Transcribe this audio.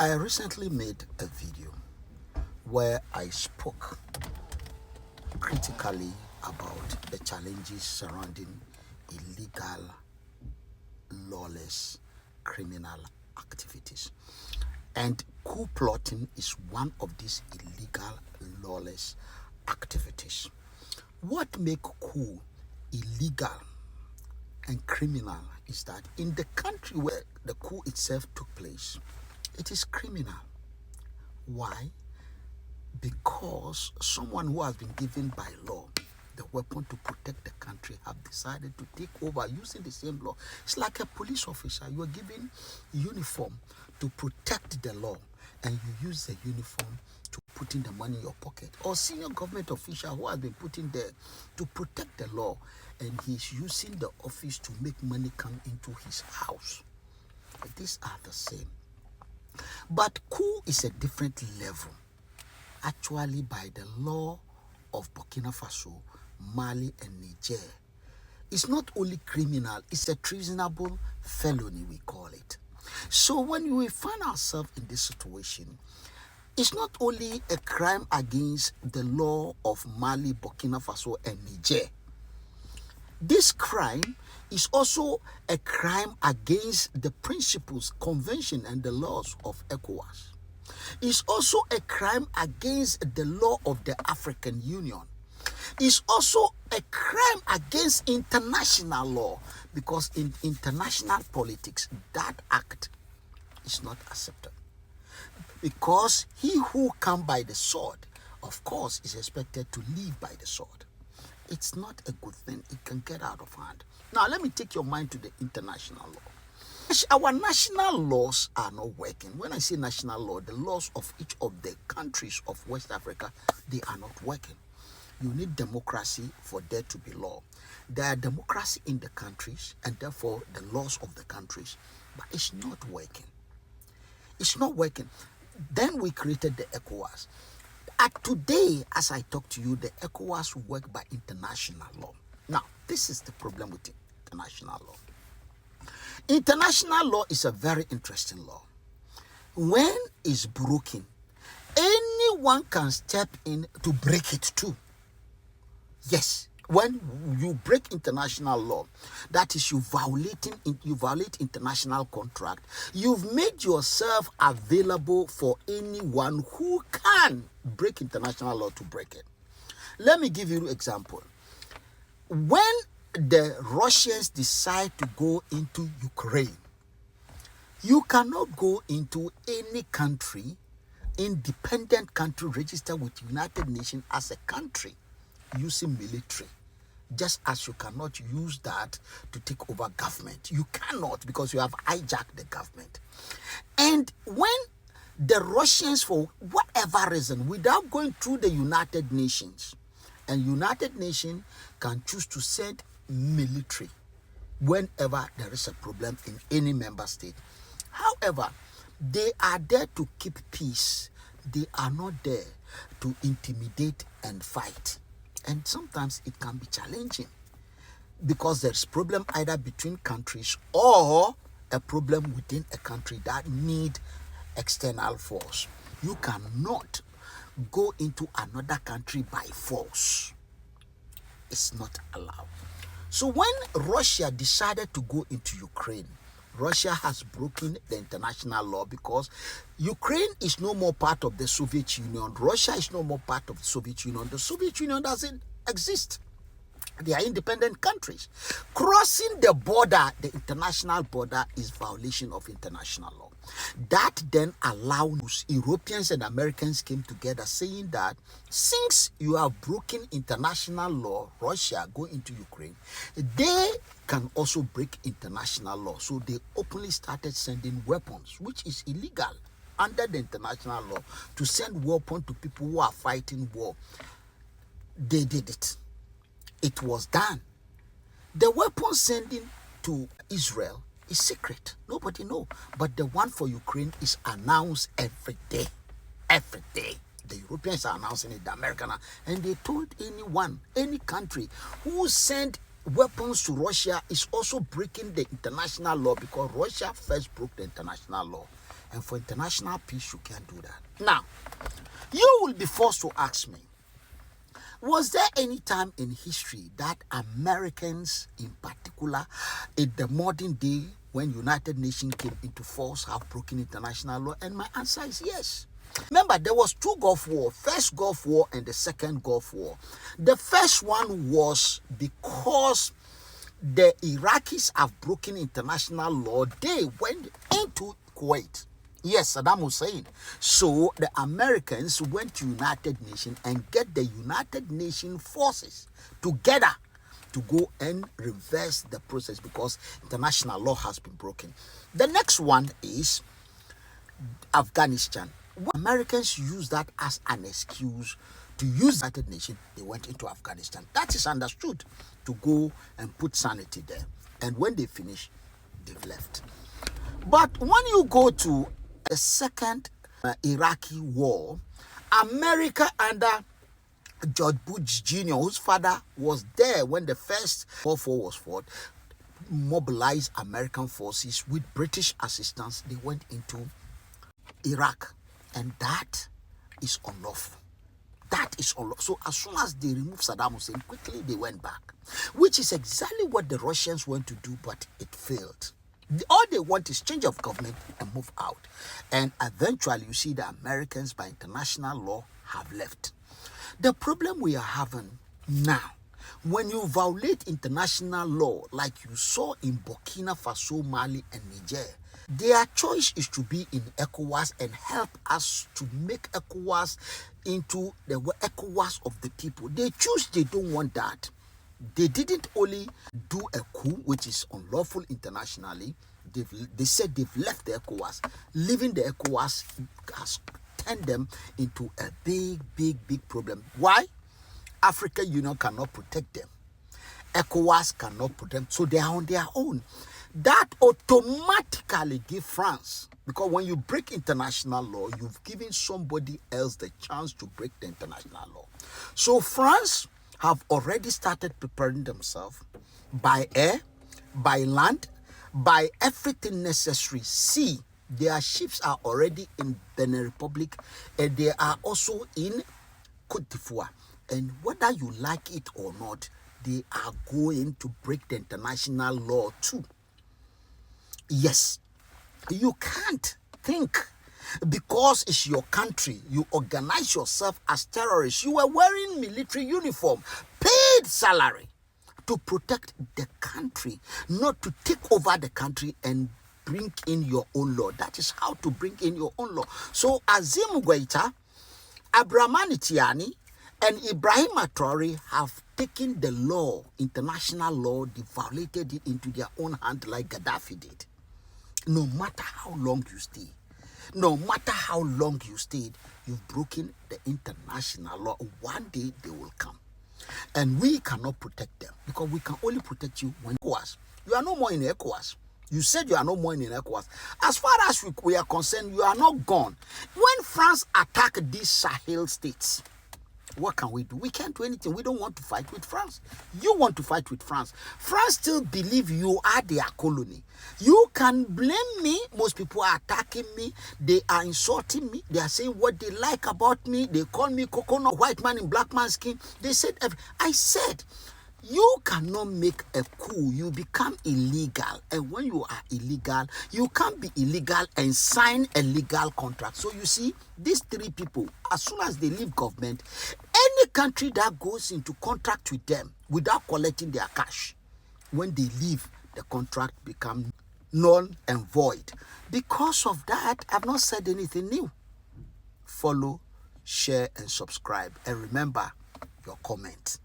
I recently made a video where I spoke critically about the challenges surrounding illegal, lawless, criminal activities. And coup plotting is one of these illegal, lawless activities. What makes coup illegal and criminal is that in the country where the coup itself took place, it is criminal. Why? Because someone who has been given by law the weapon to protect the country have decided to take over using the same law. It's like a police officer. You are given uniform to protect the law, and you use the uniform to put in the money in your pocket. Or senior government official who has been put in there to protect the law, and he's using the office to make money come into his house. These are the same. But coup is a different level. Actually, by the law of Burkina Faso, Mali, and Niger, it's not only criminal, it's a treasonable felony, we call it. So when we find ourselves in this situation, it's not only a crime against the law of Mali, Burkina Faso, and Niger. This crime is also a crime against the principles, convention, and the laws of ECOWAS. It's also a crime against the law of the African Union. It's also a crime against international law, because in international politics, that act is not accepted. Because he who comes by the sword, of course, is expected to live by the sword. It's not a good thing. It can get out of hand. Now, let me take your mind to the international law. Our national laws are not working. When I say national law, the laws of each of the countries of West Africa, they are not working. You need democracy for there to be law. There are democracy in the countries, and therefore the laws of the countries, but it's not working. It's not working. Then we created the ECOWAS. Today, as I talk to you, the ECOWAS work by international law. Now, this is the problem with international law. International law is a very interesting law. When it's broken, anyone can step in to break it too. Yes, when you break international law, that is you violate international contract. You've made yourself available for anyone who can break international law to break it. Let me give you an example. When the Russians decide to go into Ukraine, you cannot go into any country, independent country registered with United Nations as a country using military, just as you cannot use that to take over government. You cannot, because you have hijacked the government. And when the Russians, for whatever reason, without going through the United Nations, and United Nations can choose to send military whenever there is a problem in any member state. However, they are there to keep peace. They are not there to intimidate and fight. And sometimes it can be challenging, because there's problem either between countries or a problem within a country that need external force. You cannot go into another country by force. It's not allowed. So when Russia decided to go into Ukraine, Russia has broken the international law, because Ukraine is no more part of the Soviet Union. Russia is no more part of the Soviet Union. The Soviet Union doesn't exist. They are independent countries. Crossing the border, the international border, is violation of international law. That then allows Europeans and Americans came together saying that since you have broken international law, Russia go into Ukraine, they can also break international law. So they openly started sending weapons, which is illegal under the international law, to send weapons to people who are fighting war. They did it. It was done. The weapon sending to Israel is secret. Nobody knows. But the one for Ukraine is announced every day. Every day. The Europeans are announcing it, the Americans are, and they told anyone, any country who sent weapons to Russia is also breaking the international law, because Russia first broke the international law. And for international peace, you can't do that. Now, you will be forced to ask me, was there any time in history that Americans, in particular, in the modern day, when United Nations came into force, have broken international law? And my answer is yes. Remember, there was 2 Gulf War, first Gulf War and the second Gulf War. The first one was because the Iraqis have broken international law. They went into Kuwait. Yes, Saddam Hussein. So the Americans went to United Nations and get the United Nations forces together to go and reverse the process because international law has been broken. The next one is Afghanistan. Americans use that as an excuse to use the United Nations. They went into Afghanistan. That is understood, to go and put sanity there. And when they finish, they've left. But when you go to the second Iraqi war, America under George Bush Jr., whose father was there when the first Gulf War was fought, mobilized American forces with British assistance. They went into Iraq, and that is unlawful. That is unlawful. So as soon as they removed Saddam Hussein, quickly they went back, which is exactly what the Russians want to do, but it failed. All they want is change of government and move out. And eventually you see the Americans, by international law, have left. The problem we are having now, when you violate international law like you saw in Burkina Faso, Mali and Niger, their choice is to be in ECOWAS and help us to make ECOWAS into the ECOWAS of the people. They choose, they don't want that. They didn't only do a coup, which is unlawful internationally. They said they've left the ECOWAS. Leaving the ECOWAS has turned them into a big problem. Why? African Union cannot protect them. ECOWAS cannot protect them. So they are on their own. That automatically gives France, because when you break international law, you've given somebody else the chance to break the international law. So France have already started preparing themselves by air, by land, by everything necessary. See, their ships are already in Benin Republic, and they are also in Côte d'Ivoire. And whether you like it or not, they are going to break the international law too. Yes, you can't think because it's your country, you organize yourself as terrorists. You were wearing military uniform, paid salary to protect the country, not to take over the country and bring in your own law. That is how to bring in your own law. So Azim Gweita, Abdurrahman Tiani, and Ibrahim Traoré have taken the law, international law, they violated it into their own hand like Gaddafi did. No matter how long you stay, no matter how long you stayed, you've broken the international law. One day they will come. And we cannot protect them because we can only protect you when ECOWAS. You are no more in ECOWAS. You said you are no more in ECOWAS. As far as we are concerned, you are not gone. When France attacked these Sahel states, what can we do? We can't do anything. We don't want to fight with France. You want to fight with France. France still believe you are their colony. You can blame me. Most people are attacking me. They are insulting me. They are saying what they like about me. They call me coconut, white man in black man's skin. They said, I said, you cannot make a coup. You become illegal. And when you are illegal, you can't be illegal and sign a legal contract. So you see, these 3 people, as soon as they leave government, any country that goes into contract with them without collecting their cash, when they leave, the contract becomes null and void. Because of that, I've not said anything new. Follow, share, and subscribe. And remember your comment.